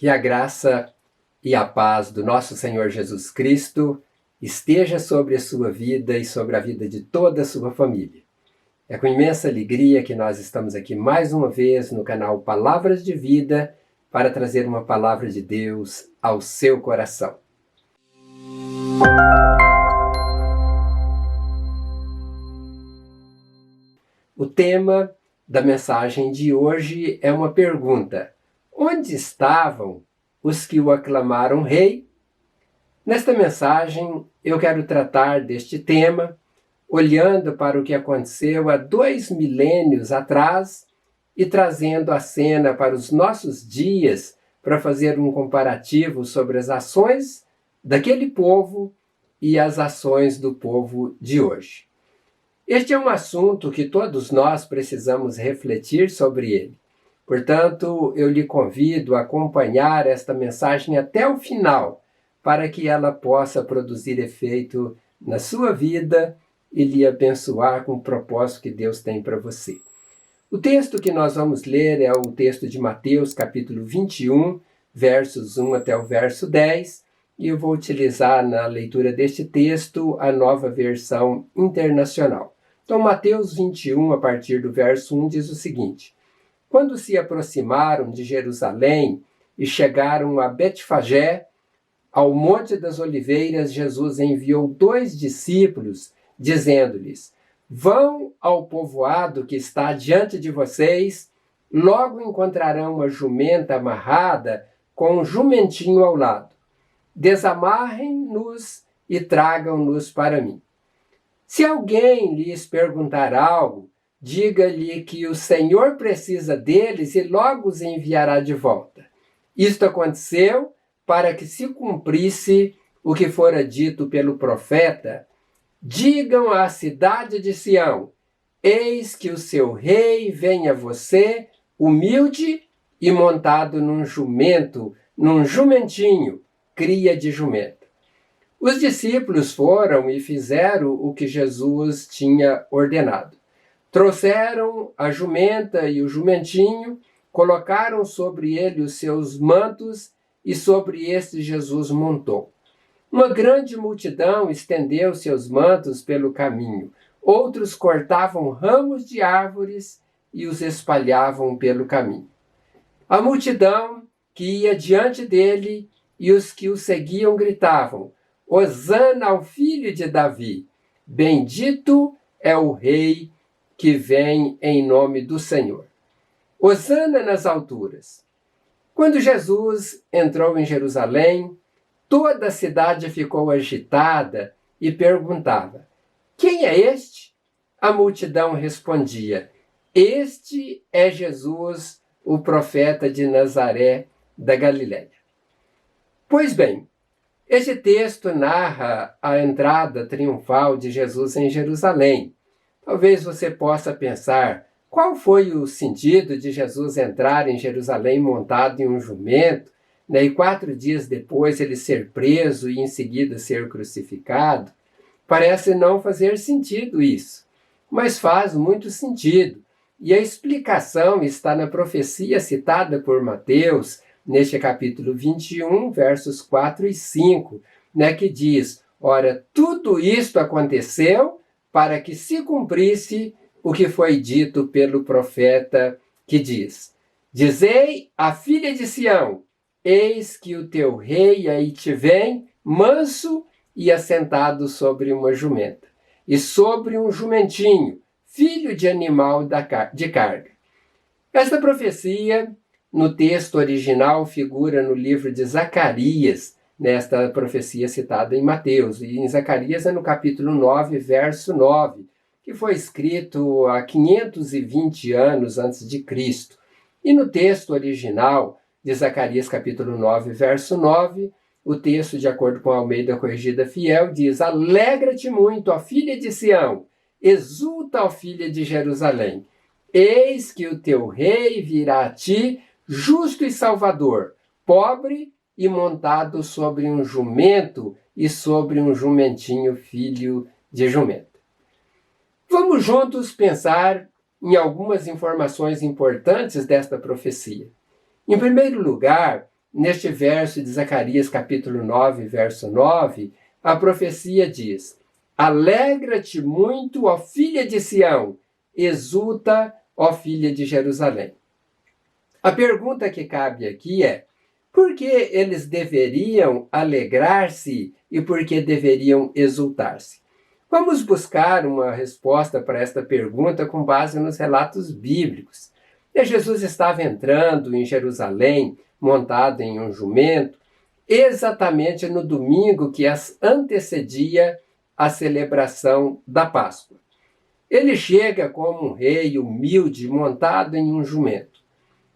Que a graça e a paz do nosso Senhor Jesus Cristo esteja sobre a sua vida e sobre a vida de toda a sua família. É com imensa alegria que nós estamos aqui mais uma vez no canal Palavras de Vida para trazer uma palavra de Deus ao seu coração. O tema da mensagem de hoje é uma pergunta: onde estavam os que o aclamaram rei? Nesta mensagem eu quero tratar deste tema olhando para o que aconteceu há 2 milênios atrás e trazendo a cena para os nossos dias para fazer um comparativo sobre as ações daquele povo e as ações do povo de hoje. Este é um assunto que todos nós precisamos refletir sobre ele. Portanto, eu lhe convido a acompanhar esta mensagem até o final, para que ela possa produzir efeito na sua vida e lhe abençoar com o propósito que Deus tem para você. O texto que nós vamos ler é o texto de Mateus, capítulo 21, versos 1 até o verso 10, e eu vou utilizar na leitura deste texto a Nova Versão Internacional. Então, Mateus 21, a partir do verso 1, diz o seguinte: Quando se aproximaram de Jerusalém e chegaram a Betfagé, ao Monte das Oliveiras, Jesus enviou 2 discípulos, dizendo-lhes: Vão ao povoado que está diante de vocês, logo encontrarão uma jumenta amarrada com um jumentinho ao lado. Desamarrem-nos e tragam-nos para mim. Se alguém lhes perguntar algo, diga-lhe que o Senhor precisa deles e logo os enviará de volta. Isto aconteceu para que se cumprisse o que fora dito pelo profeta: digam à cidade de Sião, eis que o seu rei vem a você, humilde e montado num jumento, num jumentinho, cria de jumento. Os discípulos foram e fizeram o que Jesus tinha ordenado. Trouxeram a jumenta e o jumentinho, colocaram sobre ele os seus mantos e sobre este Jesus montou. Uma grande multidão estendeu seus mantos pelo caminho. Outros cortavam ramos de árvores e os espalhavam pelo caminho. A multidão que ia diante dele e os que o seguiam gritavam: Hosana ao filho de Davi! Bendito é o rei que vem em nome do Senhor. Hosana nas alturas. Quando Jesus entrou em Jerusalém, toda a cidade ficou agitada e perguntava: quem é este? A multidão respondia: este é Jesus, o profeta de Nazaré da Galiléia. Pois bem, este texto narra a entrada triunfal de Jesus em Jerusalém. Talvez você possa pensar: qual foi o sentido de Jesus entrar em Jerusalém montado em um jumento, e 4 dias depois ele ser preso e em seguida ser crucificado? Parece não fazer sentido isso, mas faz muito sentido. E a explicação está na profecia citada por Mateus, neste capítulo 21, versos 4 e 5, que diz: ora, tudo isto aconteceu para que se cumprisse o que foi dito pelo profeta, que diz: dizei à filha de Sião, eis que o teu rei aí te vem, manso e assentado sobre uma jumenta, e sobre um jumentinho, filho de animal de carga. Esta profecia, no texto original, figura no livro de Zacarias, nesta profecia citada em Mateus, e em Zacarias é no capítulo 9, verso 9, que foi escrito há 520 anos antes de Cristo. E no texto original de Zacarias, capítulo 9, verso 9, o texto, de acordo com a Almeida Corrigida Fiel, diz: alegra-te muito, ó filha de Sião, exulta, ó filha de Jerusalém. Eis que o teu rei virá a ti, justo e salvador, pobre e montado sobre um jumento e sobre um jumentinho, filho de jumento. Vamos juntos pensar em algumas informações importantes desta profecia. Em primeiro lugar, neste verso de Zacarias capítulo 9, verso 9, a profecia diz: alegra-te muito, ó filha de Sião, exulta, ó filha de Jerusalém. A pergunta que cabe aqui é: por que eles deveriam alegrar-se e por que deveriam exultar-se? Vamos buscar uma resposta para esta pergunta com base nos relatos bíblicos. Jesus estava entrando em Jerusalém, montado em um jumento, exatamente no domingo que antecedia a celebração da Páscoa. Ele chega como um rei humilde, montado em um jumento.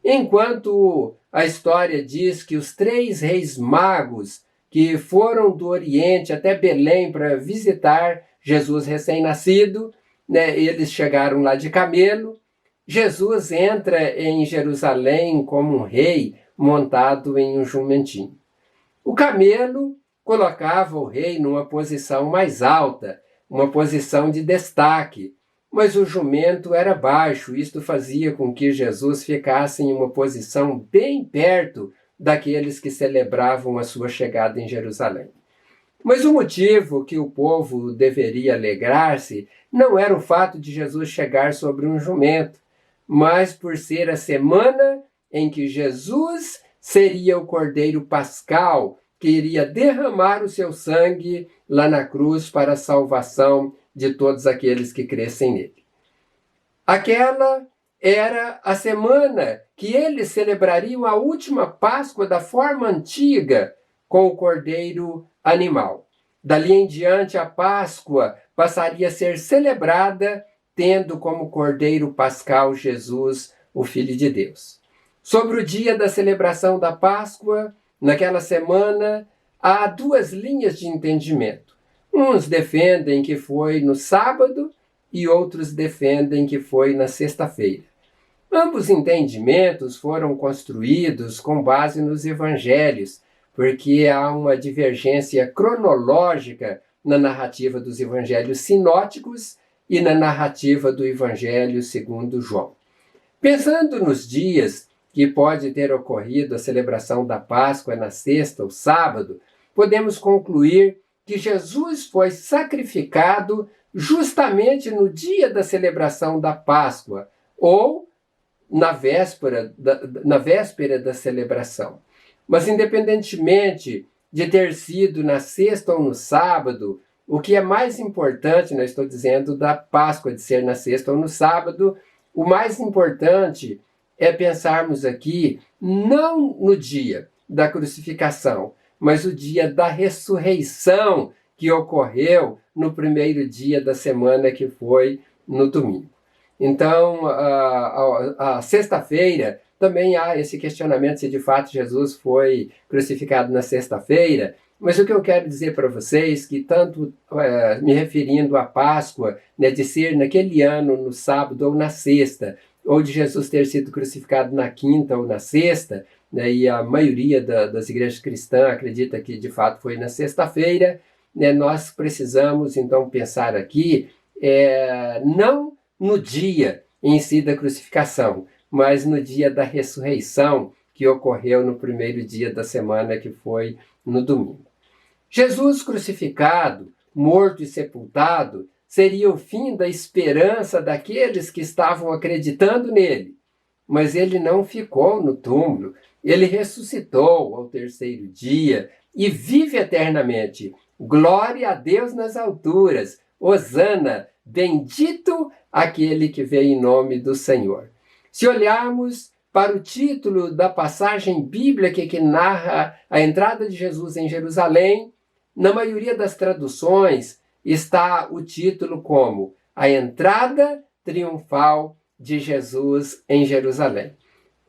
Enquanto a história diz que os 3 reis magos que foram do Oriente até Belém para visitar Jesus recém-nascido, eles chegaram lá de camelo. Jesus entra em Jerusalém como um rei montado em um jumentinho. O camelo colocava o rei numa posição mais alta, uma posição de destaque, mas o jumento era baixo. Isto fazia com que Jesus ficasse em uma posição bem perto daqueles que celebravam a sua chegada em Jerusalém. Mas o motivo que o povo deveria alegrar-se não era o fato de Jesus chegar sobre um jumento, mas por ser a semana em que Jesus seria o Cordeiro Pascal, que iria derramar o seu sangue lá na cruz para a salvação de todos aqueles que crescem nele. Aquela era a semana que eles celebrariam a última Páscoa da forma antiga, com o cordeiro animal. Dali em diante, a Páscoa passaria a ser celebrada tendo como cordeiro pascal Jesus, o Filho de Deus. Sobre o dia da celebração da Páscoa, naquela semana, há 2 linhas de entendimento. Uns defendem que foi no sábado e outros defendem que foi na sexta-feira. Ambos entendimentos foram construídos com base nos evangelhos, porque há uma divergência cronológica na narrativa dos evangelhos sinóticos e na narrativa do evangelho segundo João. Pensando nos dias que pode ter ocorrido a celebração da Páscoa na sexta ou sábado, podemos concluir que Jesus foi sacrificado justamente no dia da celebração da Páscoa, ou na véspera da celebração. Mas independentemente de ter sido na sexta ou no sábado, o que é mais importante, não estou dizendo da Páscoa de ser na sexta ou no sábado, o mais importante é pensarmos aqui não no dia da crucificação, mas o dia da ressurreição que ocorreu no primeiro dia da semana, que foi no domingo. Então, a sexta-feira, também há esse questionamento se de fato Jesus foi crucificado na sexta-feira, mas o que eu quero dizer para vocês, que tanto me referindo à Páscoa, de ser naquele ano no sábado ou na sexta, ou de Jesus ter sido crucificado na quinta ou na sexta, e a maioria das igrejas cristãs acredita que de fato foi na sexta-feira, nós precisamos então pensar aqui, não no dia em si da crucificação, mas no dia da ressurreição, que ocorreu no primeiro dia da semana, que foi no domingo. Jesus crucificado, morto e sepultado, seria o fim da esperança daqueles que estavam acreditando nele. Mas ele não ficou no túmulo, ele ressuscitou ao terceiro dia e vive eternamente. Glória a Deus nas alturas, hosana, bendito aquele que veio em nome do Senhor. Se olharmos para o título da passagem bíblica que narra a entrada de Jesus em Jerusalém, na maioria das traduções está o título como A Entrada Triunfal de Jesus em Jerusalém.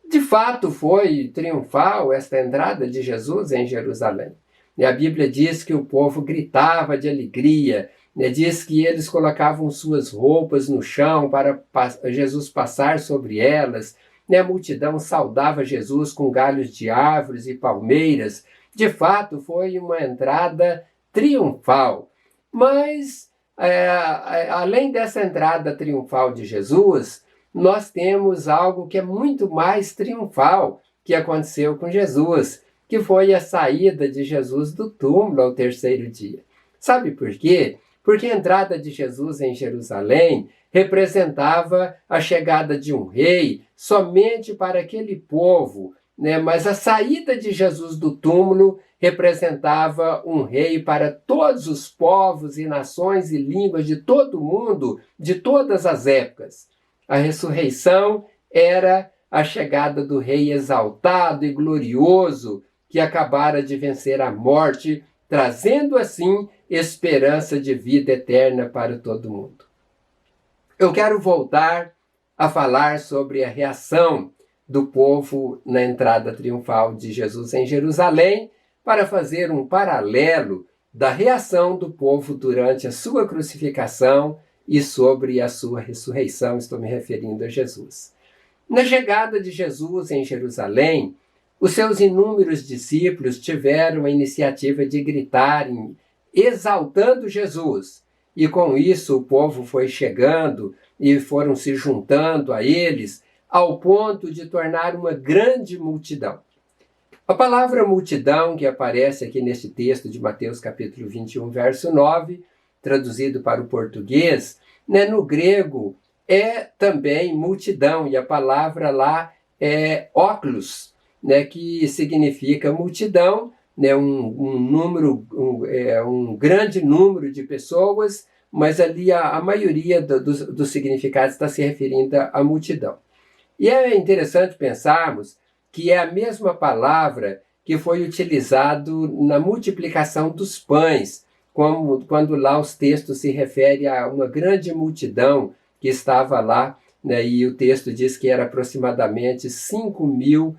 De fato, foi triunfal esta entrada de Jesus em Jerusalém. E a Bíblia diz que o povo gritava de alegria, diz que eles colocavam suas roupas no chão para Jesus passar sobre elas, a multidão saudava Jesus com galhos de árvores e palmeiras. De fato, foi uma entrada triunfal. Mas, além dessa entrada triunfal de Jesus, nós temos algo que é muito mais triunfal que aconteceu com Jesus, que foi a saída de Jesus do túmulo ao terceiro dia. Sabe por quê? Porque a entrada de Jesus em Jerusalém representava a chegada de um rei somente para aquele povo, né? Mas a saída de Jesus do túmulo representava um rei para todos os povos e nações e línguas de todo o mundo, de todas as épocas. A ressurreição era a chegada do rei exaltado e glorioso que acabara de vencer a morte, trazendo assim esperança de vida eterna para todo mundo. Eu quero voltar a falar sobre a reação do povo na entrada triunfal de Jesus em Jerusalém, para fazer um paralelo da reação do povo durante a sua crucificação e sobre a sua ressurreição. Estou me referindo a Jesus. Na chegada de Jesus em Jerusalém, os seus inúmeros discípulos tiveram a iniciativa de gritarem, exaltando Jesus. E com isso o povo foi chegando e foram se juntando a eles, ao ponto de tornar uma grande multidão. A palavra multidão, que aparece aqui neste texto de Mateus capítulo 21, verso 9, traduzido para o português, né, no grego é também multidão, e a palavra lá é óculos, né, que significa multidão, né, um grande número de pessoas, mas ali a maioria dos significados está se referindo à multidão. E é interessante pensarmos que é a mesma palavra que foi utilizado na multiplicação dos pães, quando lá os textos se referem a uma grande multidão que estava lá, né, e o texto diz que era aproximadamente 5.000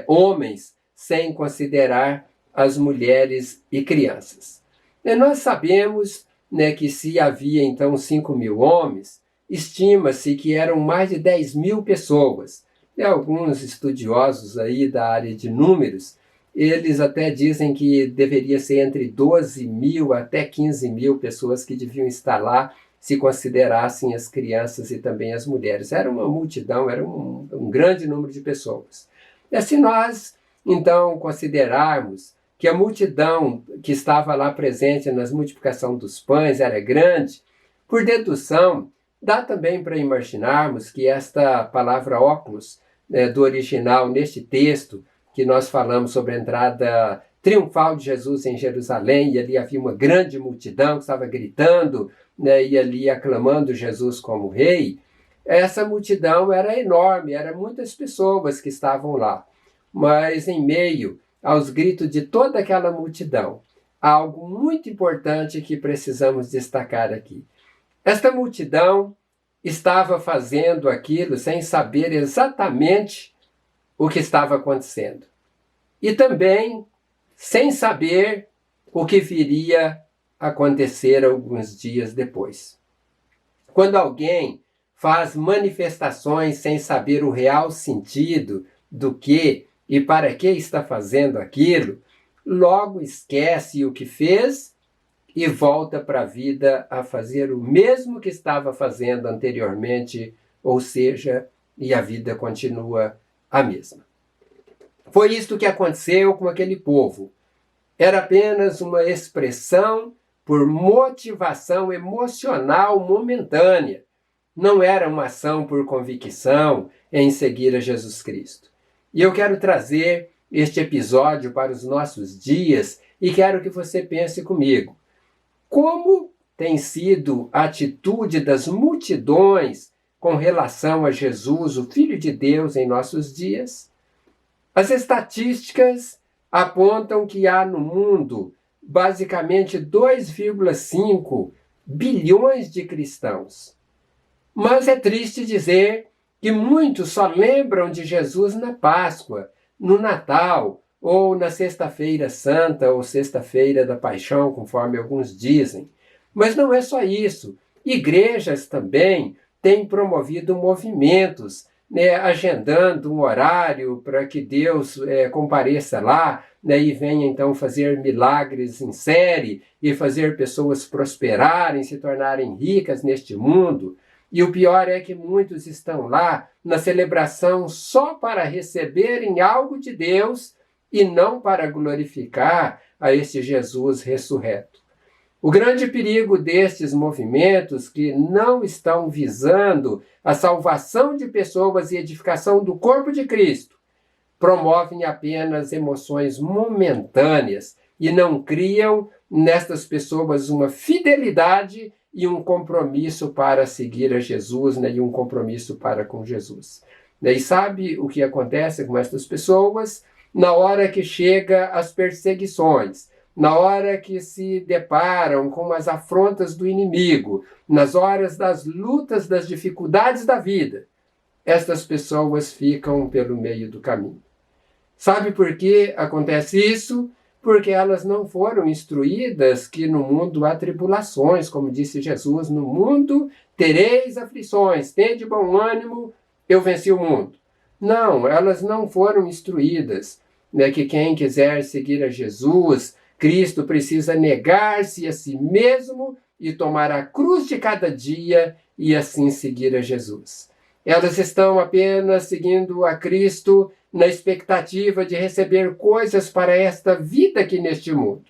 homens, sem considerar as mulheres e crianças. E nós sabemos, né, que se havia então 5.000 homens, estima-se que eram mais de 10.000 pessoas. E alguns estudiosos aí da área de números, eles até dizem que deveria ser entre 12.000 até 15.000 pessoas que deviam estar lá, se considerassem as crianças e também as mulheres. Era uma multidão, era um grande número de pessoas. E se nós, então, considerarmos que a multidão que estava lá presente na multiplicação dos pães era grande, por dedução, dá também para imaginarmos que esta palavra óculos, do original neste texto, que nós falamos sobre a entrada triunfal de Jesus em Jerusalém, e ali havia uma grande multidão que estava gritando, né, e ali aclamando Jesus como rei, essa multidão era enorme, eram muitas pessoas que estavam lá. Mas em meio aos gritos de toda aquela multidão, há algo muito importante que precisamos destacar aqui. Esta multidão estava fazendo aquilo sem saber exatamente o que estava acontecendo. E também sem saber o que viria a acontecer alguns dias depois. Quando alguém faz manifestações sem saber o real sentido do que e para que está fazendo aquilo, logo esquece o que fez e volta para a vida a fazer o mesmo que estava fazendo anteriormente, ou seja, e a vida continua a mesma. Foi isto que aconteceu com aquele povo. Era apenas uma expressão por motivação emocional momentânea. Não era uma ação por convicção em seguir a Jesus Cristo. E eu quero trazer este episódio para os nossos dias e quero que você pense comigo. Como tem sido a atitude das multidões com relação a Jesus, o Filho de Deus, em nossos dias? As estatísticas apontam que há no mundo basicamente 2,5 bilhões de cristãos. Mas é triste dizer que muitos só lembram de Jesus na Páscoa, no Natal, ou na Sexta-feira Santa, ou Sexta-feira da Paixão, conforme alguns dizem. Mas não é só isso. Igrejas também têm promovido movimentos, né, agendando um horário para que Deus compareça lá, né, e venha então fazer milagres em série e fazer pessoas prosperarem, se tornarem ricas neste mundo. E o pior é que muitos estão lá na celebração só para receberem algo de Deus e não para glorificar a este Jesus ressurreto. O grande perigo destes movimentos que não estão visando a salvação de pessoas e edificação do corpo de Cristo promovem apenas emoções momentâneas e não criam nestas pessoas uma fidelidade e um compromisso para seguir a Jesus, e um compromisso para com Jesus. E sabe o que acontece com estas pessoas? Na hora que chega as perseguições, na hora que se deparam com as afrontas do inimigo, nas horas das lutas, das dificuldades da vida, estas pessoas ficam pelo meio do caminho. Sabe por que acontece isso? Porque elas não foram instruídas que no mundo há tribulações, como disse Jesus, no mundo tereis aflições, tende bom ânimo, eu venci o mundo. Não, elas não foram instruídas, que quem quiser seguir a Jesus, Cristo precisa negar-se a si mesmo e tomar a cruz de cada dia e assim seguir a Jesus. Elas estão apenas seguindo a Cristo na expectativa de receber coisas para esta vida aqui neste mundo.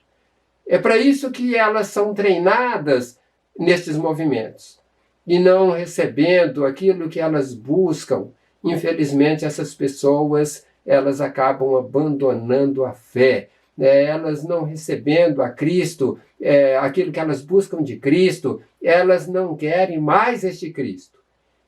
É para isso que elas são treinadas nestes movimentos. E não recebendo aquilo que elas buscam, infelizmente essas pessoas elas acabam abandonando a fé. Elas não recebendo a Cristo, aquilo que elas buscam de Cristo, elas não querem mais este Cristo.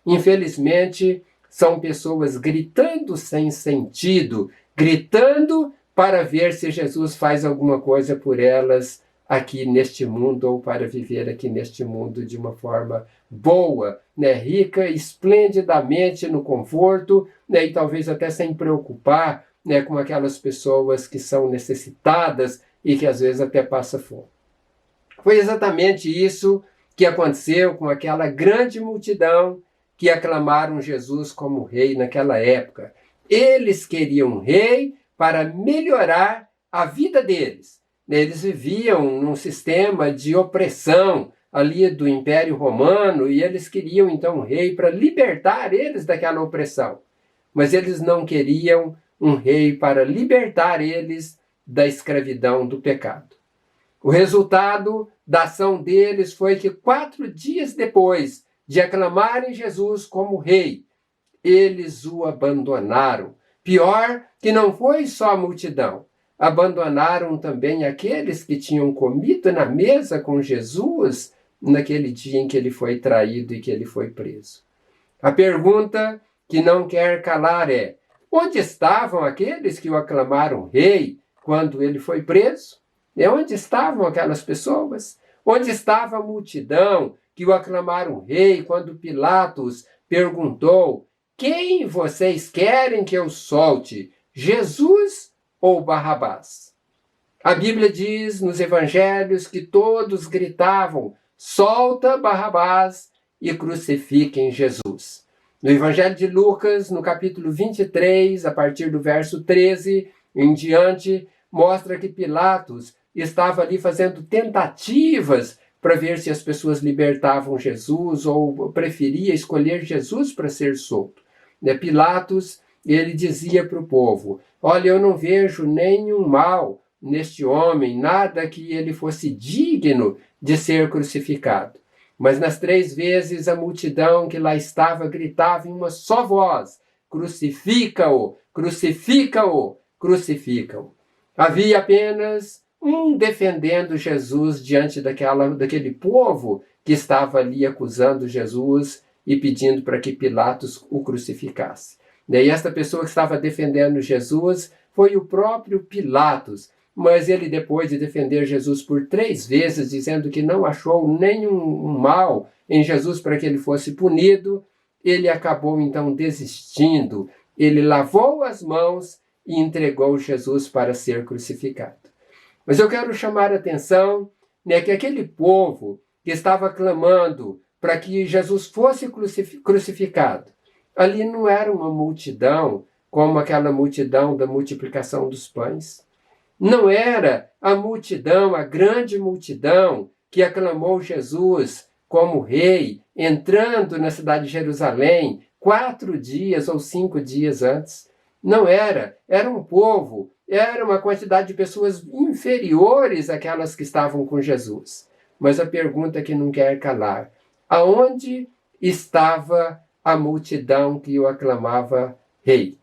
Infelizmente, são pessoas gritando sem sentido, gritando para ver se Jesus faz alguma coisa por elas aqui neste mundo ou para viver aqui neste mundo de uma forma boa, rica, esplendidamente no conforto, e talvez até sem preocupar com aquelas pessoas que são necessitadas e que às vezes até passam fome. Foi exatamente isso que aconteceu com aquela grande multidão que aclamaram Jesus como rei naquela época. Eles queriam um rei para melhorar a vida deles. Eles viviam num sistema de opressão ali do Império Romano e eles queriam então um rei para libertar eles daquela opressão. Mas eles não queriam um rei para libertar eles da escravidão do pecado. O resultado da ação deles foi que 4 dias depois de aclamarem Jesus como rei, eles o abandonaram. Pior que não foi só a multidão, abandonaram também aqueles que tinham comido na mesa com Jesus naquele dia em que ele foi traído e que ele foi preso. A pergunta que não quer calar é: onde estavam aqueles que o aclamaram rei quando ele foi preso? E onde estavam aquelas pessoas? Onde estava a multidão que o aclamaram rei quando Pilatos perguntou: quem vocês querem que eu solte, Jesus ou Barrabás? A Bíblia diz nos evangelhos que todos gritavam: solta Barrabás e crucifiquem Jesus. No Evangelho de Lucas, no capítulo 23, a partir do verso 13 em diante, mostra que Pilatos estava ali fazendo tentativas para ver se as pessoas libertavam Jesus ou preferia escolher Jesus para ser solto. Pilatos, ele dizia para o povo: olha, eu não vejo nenhum mal neste homem, nada que ele fosse digno de ser crucificado. Mas nas 3 vezes a multidão que lá estava gritava em uma só voz: crucifica-o, crucifica-o, crucifica-o. Havia apenas um defendendo Jesus diante daquele povo que estava ali acusando Jesus e pedindo para que Pilatos o crucificasse. E esta pessoa que estava defendendo Jesus foi o próprio Pilatos. Mas ele, depois de defender Jesus por 3 vezes, dizendo que não achou nenhum mal em Jesus para que ele fosse punido, ele acabou então desistindo. Ele lavou as mãos e entregou Jesus para ser crucificado. Mas eu quero chamar a atenção que aquele povo que estava clamando para que Jesus fosse crucificado, ali não era uma multidão como aquela multidão da multiplicação dos pães. Não era a multidão, a grande multidão que aclamou Jesus como rei, entrando na cidade de Jerusalém 4 dias ou 5 dias antes. Não era. Era um povo era uma quantidade de pessoas inferiores àquelas que estavam com Jesus. Mas a pergunta que não quer calar: aonde estava a multidão que o aclamava rei?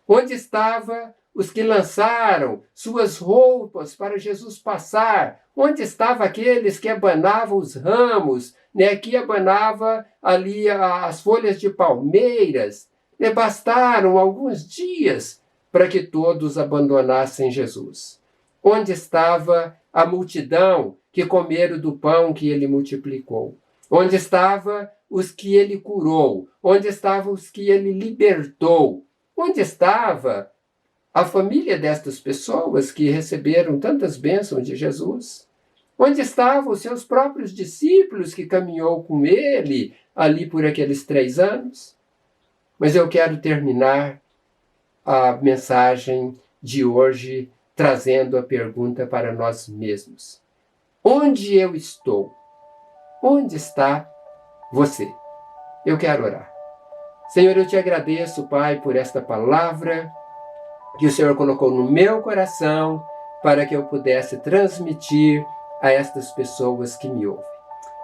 Onde estavam os que lançaram suas roupas para Jesus passar? Onde estavam aqueles que abanavam os ramos, que abanava ali as folhas de palmeiras? Bastaram alguns dias para que todos abandonassem Jesus. Onde estava a multidão que comeram do pão que ele multiplicou? Onde estavam os que ele curou? Onde estavam os que ele libertou? Onde estava a família destas pessoas que receberam tantas bênçãos de Jesus? Onde estavam os seus próprios discípulos que caminhou com ele ali por aqueles 3 anos? Mas eu quero terminar a mensagem de hoje trazendo a pergunta para nós mesmos. Onde eu estou? Onde está você? Eu quero orar. Senhor, eu te agradeço, Pai, por esta palavra que o Senhor colocou no meu coração para que eu pudesse transmitir a estas pessoas que me ouvem.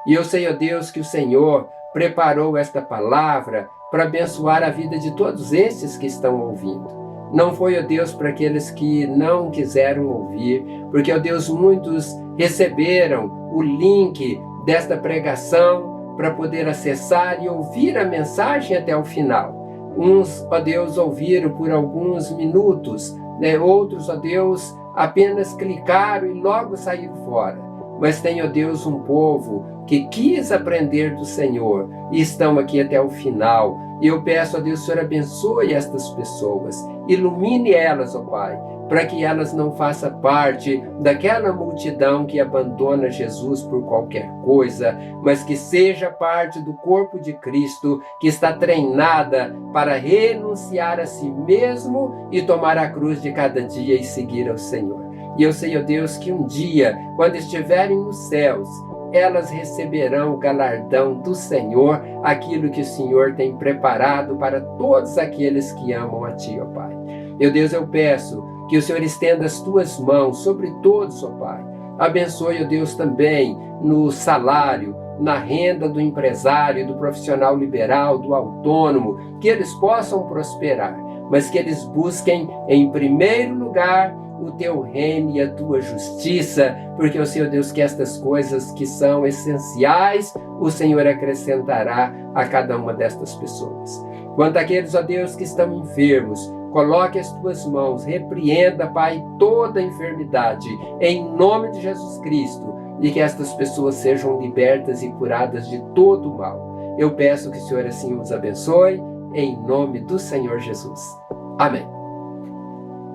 E eu sei, ó Deus, que o Senhor preparou esta palavra para abençoar a vida de todos esses que estão ouvindo. Não foi, ó Deus, para aqueles que não quiseram ouvir, porque, ó Deus, muitos receberam o link desta pregação para poder acessar e ouvir a mensagem até o final. Uns, ó Deus, ouviram por alguns minutos, outros, ó Deus, apenas clicaram e logo saíram fora. Mas tem, ó Deus, um povo que quis aprender do Senhor e estão aqui até o final. E eu peço a Deus, Senhor, abençoe estas pessoas, ilumine elas, ó Pai, para que elas não façam parte daquela multidão que abandona Jesus por qualquer coisa, mas que seja parte do corpo de Cristo, que está treinada para renunciar a si mesmo e tomar a cruz de cada dia e seguir ao Senhor. E eu sei, ó Deus, que um dia, quando estiverem nos céus, elas receberão o galardão do Senhor, aquilo que o Senhor tem preparado para todos aqueles que amam a Ti, ó Pai. Meu Deus, eu peço que o Senhor estenda as Tuas mãos sobre todos, ó Pai. Abençoe, ó Deus, também no salário, na renda do empresário, do profissional liberal, do autônomo, que eles possam prosperar, mas que eles busquem, em primeiro lugar, o Teu reino e a Tua justiça, porque eu sei, ó Deus, que estas coisas que são essenciais, o Senhor acrescentará a cada uma destas pessoas. Quanto àqueles, ó Deus, que estão enfermos, coloque as Tuas mãos, repreenda, Pai, toda enfermidade, em nome de Jesus Cristo, e que estas pessoas sejam libertas e curadas de todo o mal. Eu peço que o Senhor assim os abençoe, em nome do Senhor Jesus. Amém.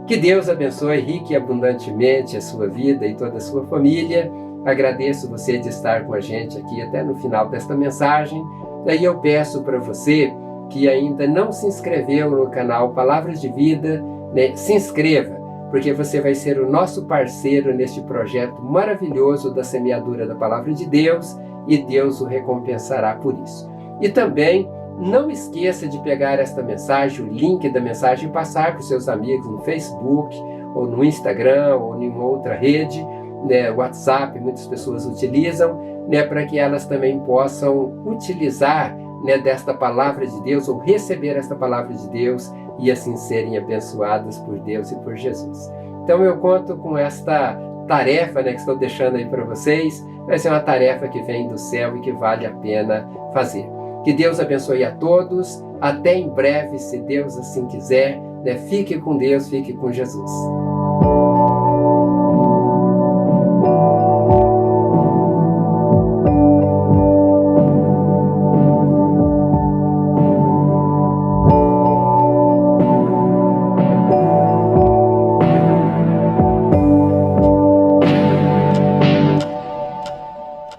Que Deus abençoe rica e abundantemente a sua vida e toda a sua família. Agradeço você de estar com a gente aqui até no final desta mensagem. Daí eu peço para você que ainda não se inscreveu no canal Palavras de Vida, se inscreva, porque você vai ser o nosso parceiro neste projeto maravilhoso da semeadura da Palavra de Deus e Deus o recompensará por isso. E também não esqueça de pegar esta mensagem, o link da mensagem, e passar para os seus amigos no Facebook, ou no Instagram, ou em uma outra rede, WhatsApp, muitas pessoas utilizam, para que elas também possam utilizar desta palavra de Deus, ou receber esta palavra de Deus, e assim serem abençoadas por Deus e por Jesus. Então eu conto com esta tarefa que estou deixando aí para vocês. Vai ser uma tarefa que vem do céu e que vale a pena fazer. Que Deus abençoe a todos. Até em breve, se Deus assim quiser. Fique com Deus, fique com Jesus.